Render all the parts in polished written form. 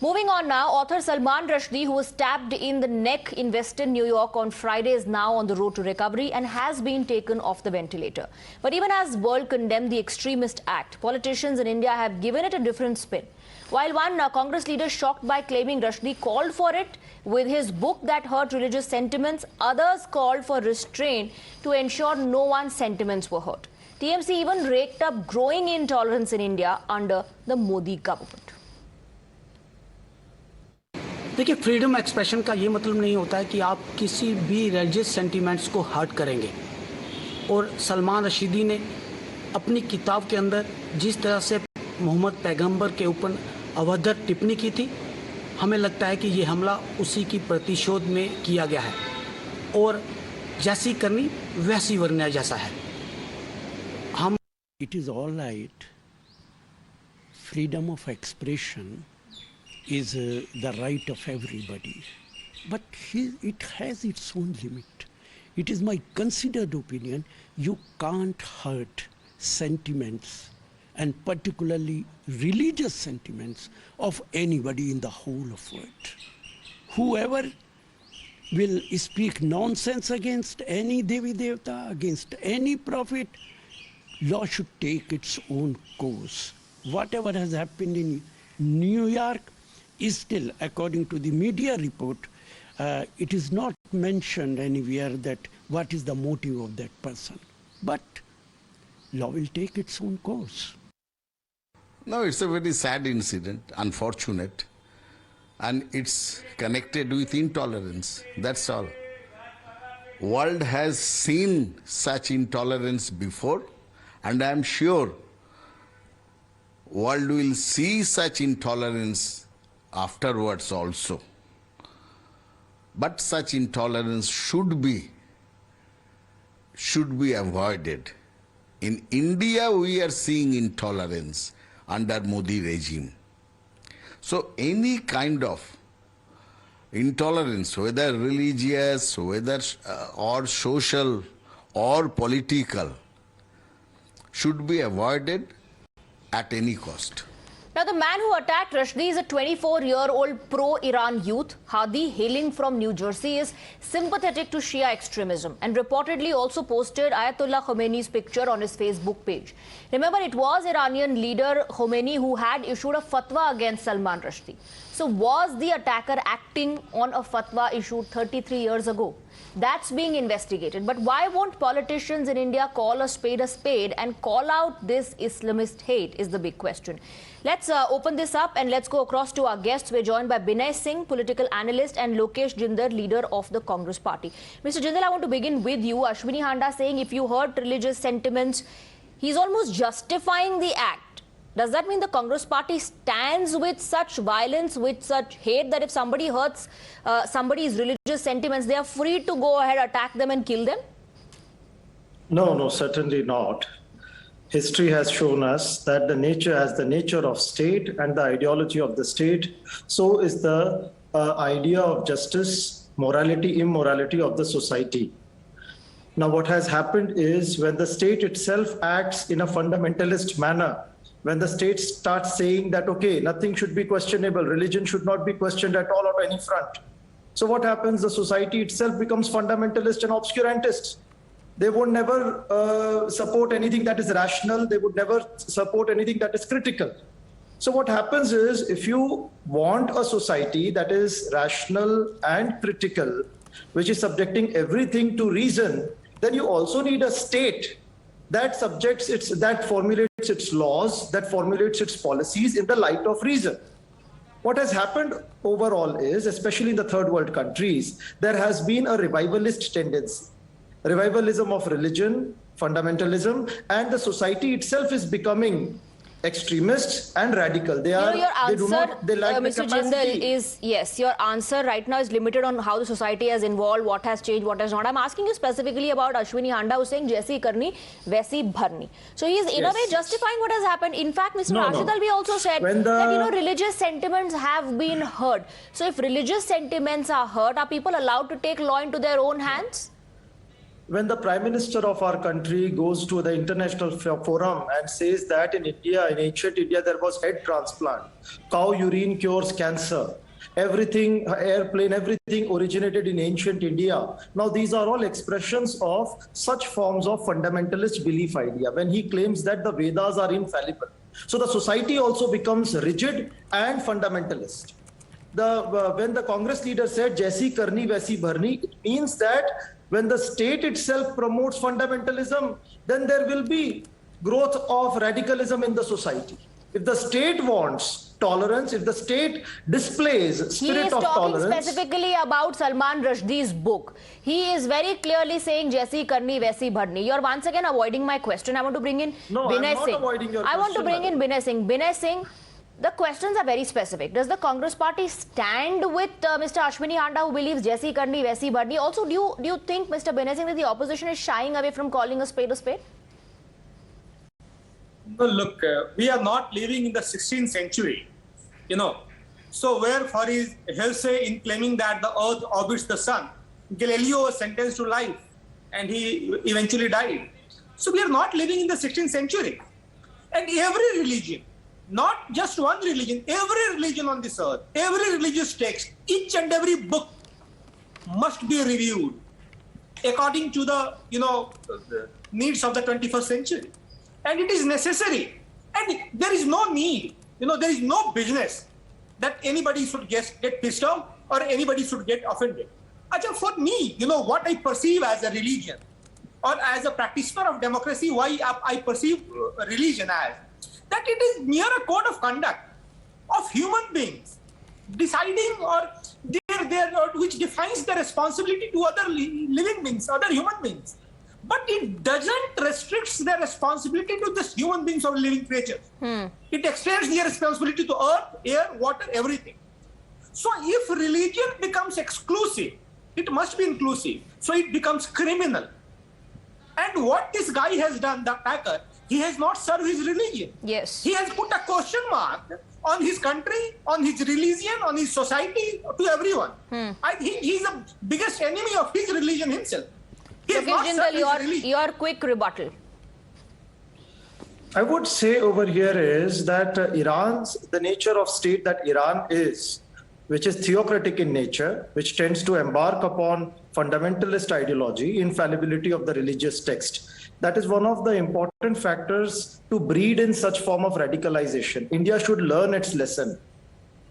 Moving on now, author Salman Rushdie, who was stabbed in the neck in Western New York on Friday, is now on the road to recovery and has been taken off the ventilator. But even as world condemned the extremist act, politicians in India have given it a different spin. While one Congress leader shocked by claiming Rushdie called for it with his book that hurt religious sentiments, others called for restraint to ensure no one's sentiments were hurt. TMC even raked up growing intolerance in India under the Modi government. देखिए, freedom expression का ये मतलब नहीं होता है कि आप किसी भी रिलीजियस सेंटिमेंट्स को हर्ट करेंगे। और सलमान रशीदी ने अपनी किताब के अंदर जिस तरह से मोहम्मद पैगंबर के ऊपर अभद्र टिप्पणी की थी, हमें लगता है कि ये हमला उसी की प्रतिशोध में किया गया है और जैसी करनी वैसी वरना जैसा है। हम it is all right, freedom of expression is the right of everybody, but it has its own limit. It is my considered opinion, you can't hurt sentiments, and particularly religious sentiments of anybody in the whole of world. Whoever will speak nonsense against any Devi Devta, against any prophet, law should take its own course. Whatever has happened in New York is still, according to the media report, it is not mentioned anywhere that what is the motive of that person. But law will take its own course. No, it's a very sad incident, unfortunate, and it's connected with intolerance. That's all. World has seen such intolerance before, and I am sure world will see such intolerance afterwards also. But such intolerance should be avoided. In India, we are seeing intolerance under Modi regime. So any kind of intolerance, whether religious, whether or social or political, should be avoided at any cost. Now, the man who attacked Rushdie is a 24-year-old pro-Iran youth. Hadi, hailing from New Jersey, is sympathetic to Shia extremism and reportedly also posted Ayatollah Khomeini's picture on his Facebook page. Remember, it was Iranian leader Khomeini who had issued a fatwa against Salman Rushdie. So, was the attacker acting on a fatwa issued 33 years ago? That's being investigated. But why won't politicians in India call a spade and call out this Islamist hate is the big question. Let's open this up and let's go across to our guests. We're joined by Vinay Singh, political analyst, and Lokesh Jindal, leader of the Congress party. Mr. Jindal, I want to begin with you. Ashwani Handa saying if you hurt religious sentiments, he's almost justifying the act. Does that mean the Congress party stands with such violence, with such hate, that if somebody hurts somebody's religious sentiments, they are free to go ahead, attack them and kill them? No, certainly not. History has shown us that the nature of state and the ideology of the state, so is the idea of justice, morality, immorality of the society. Now, what has happened is when the state itself acts in a fundamentalist manner, when the state starts saying that, okay, nothing should be questionable, religion should not be questioned at all on any front. So what happens? The society itself becomes fundamentalist and obscurantist. They would never support anything that is rational. They would never support anything that is critical. So what happens is, if you want a society that is rational and critical, which is subjecting everything to reason, then you also need a state that formulates its laws, that formulates its policies in the light of reason. What has happened overall is, especially in the third world countries, there has been a revivalist tendency. Revivalism of religion, fundamentalism, and the society itself is becoming extremist and radical. Mr. Jindal, is, yes, your answer right now is limited on how the society has evolved, what has changed, what has not. I'm asking you specifically about Ashwani Handa, who's saying Jaisi Karni Waisi Bharni. So he's in a way justifying what has happened. In fact, Mr. Rashid Alvi also said that, religious sentiments have been hurt. So if religious sentiments are hurt, are people allowed to take law into their own hands? when the Prime Minister of our country goes to the international forum and says that in India, in ancient India, there was head transplant, cow urine cures cancer, everything, airplane, everything originated in ancient India. Now, these are all expressions of such forms of fundamentalist belief idea when he claims that the Vedas are infallible. So the society also becomes rigid and fundamentalist. When the Congress leader said Jaisi Karni Waisi Bharni, it means that when the state itself promotes fundamentalism, then there will be growth of radicalism in the society. If the state wants tolerance, if the state displays spirit of tolerance... He is talking specifically about Salman Rushdie's book. He is very clearly saying Jaisi Karni Waisi Bharni. You are once again avoiding my question. I want to bring in Vinay Singh. Avoiding your question. I want to bring in Vinay Singh. Vinay Singh, the questions are very specific. Does the Congress party stand with Mr. Ashwani Handa, who believes Jaisi Karni Waisi Bharni? Also, do you think, Mr. Vinay Singh, that the opposition is shying away from calling a spade a spade? No, look, we are not living in the 16th century, So where for his hearsay in claiming that the earth orbits the sun, Galileo was sentenced to life and he eventually died. So we are not living in the 16th century. And every religion, not just one religion, every religion on this earth, every religious text, each and every book must be reviewed according to the, the needs of the 21st century. And it is necessary. And there is no need, there is no business that anybody should get pissed off or anybody should get offended. Achha, for me, what I perceive as a religion or as a practitioner of democracy, why I perceive religion as, that it is mere a code of conduct of human beings deciding or which defines their responsibility to other living beings, other human beings. But it doesn't restrict their responsibility to just human beings or living creatures. It extends their responsibility to earth, air, water, everything. So if religion becomes exclusive, it must be inclusive. So it becomes criminal. And what this guy has done, the attacker, he has not served his religion. Yes. He has put a question mark on his country, on his religion, on his society, to everyone. I think he's the biggest enemy of his religion himself. Lokesh Jindal, your quick rebuttal. I would say over here is that the nature of state that Iran is, which is theocratic in nature, which tends to embark upon fundamentalist ideology, infallibility of the religious text. That is one of the important factors to breed in such form of radicalization. India should learn its lesson.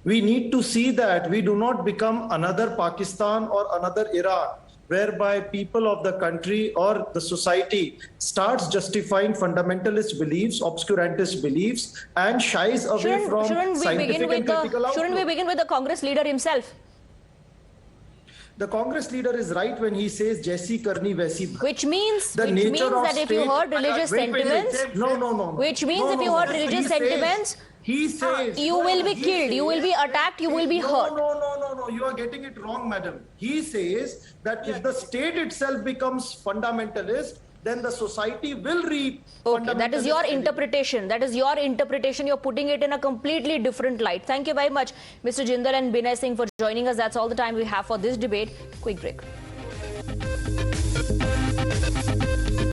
We need to see that we do not become another Pakistan or another Iran, whereby people of the country or the society starts justifying fundamentalist beliefs, obscurantist beliefs, and shies away from scientific and critical outlook. Shouldn't we begin with the Congress leader himself? The Congress leader is right when he says Jaisi Karni Waisi Bharni. Which means that if you heard religious sentiments, which means if you heard religious sentiments, he says you will be killed, you will be attacked, you will be hurt. No, you are getting it wrong, madam. He says that if the state itself becomes fundamentalist, then the society will reap. Okay, that is your interpretation. That is your interpretation. You're putting it in a completely different light. Thank you very much, Mr. Jindal and Vinay Singh, for joining us. That's all the time we have for this debate. Quick break.